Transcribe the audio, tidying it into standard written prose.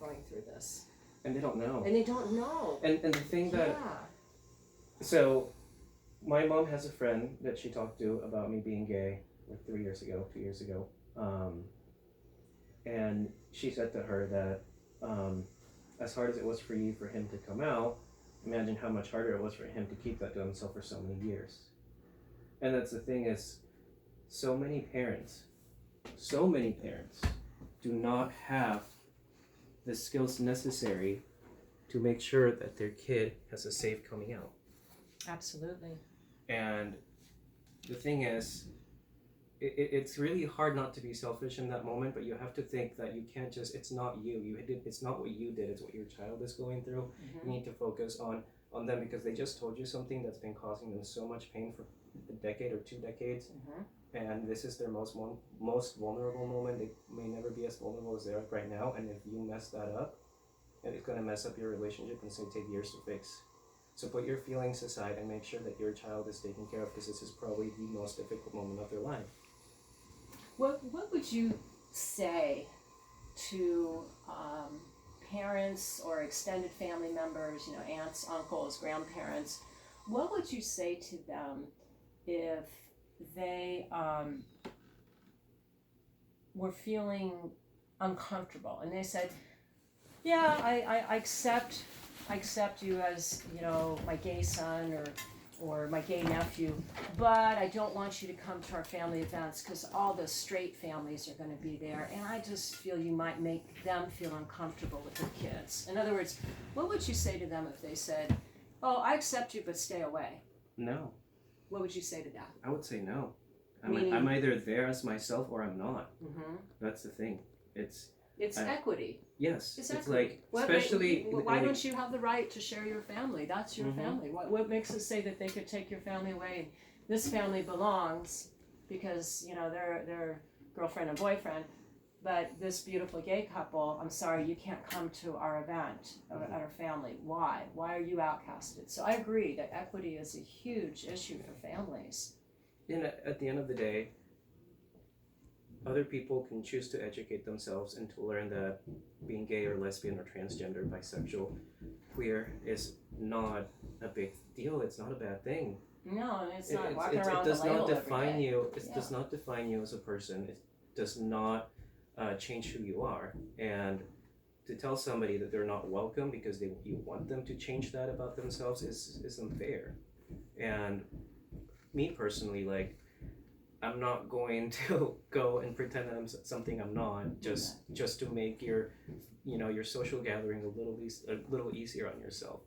going through this. And they don't know. And they don't know. And the thing that, so my mom has a friend that she talked to about me being gay like 2 years ago. And she said to her that as hard as it was for him to come out, imagine how much harder it was for him to keep that to himself for so many years. And that's the thing is, so many parents do not have the skills necessary to make sure that their kid has a safe coming out. Absolutely. And the thing is, it's really hard not to be selfish in that moment, but you have to think that you can't just, it's not you. It's not what you did, it's what your child is going through. Mm-hmm. You need to focus on them because they just told you something that's been causing them so much pain for a decade or 2 decades. Mm-hmm. And this is their most vulnerable moment. They may never be as vulnerable as they are right now. And if you mess that up, it's going to mess up your relationship and it's going to take years to fix. So put your feelings aside and make sure that your child is taken care of because this is probably the most difficult moment of their life. What would you say to parents or extended family members, aunts, uncles, grandparents? What would you say to them if they were feeling uncomfortable and they said, yeah, I accept you as, my gay son or my gay nephew, but I don't want you to come to our family events because all the straight families are going to be there, and I just feel you might make them feel uncomfortable with their kids. In other words, what would you say to them if they said, oh, I accept you, but stay away? No. What would you say to that? I would say no. I'm either there as myself or I'm not. Mm-hmm. That's the thing. It's equity. Yes. It's equity. like, especially... Why don't you have the right to share your family? That's your family. What makes us say that they could take your family away? This family belongs because, they're girlfriend and boyfriend, but this beautiful gay couple, I'm sorry, you can't come to our event at our family. Why? Why are you outcasted? So I agree that equity is a huge issue for families. And at the end of the day, other people can choose to educate themselves and to learn that being gay or lesbian or transgender, bisexual, queer is not a big deal. It's not a bad thing. No, it's not walking around with a label every day. It does not define you as a person. It does not change who you are. And to tell somebody that they're not welcome because you want them to change that about themselves is unfair. And me personally, I'm not going to go and pretend that I'm something I'm not just to make your social gathering a little easier on yourself.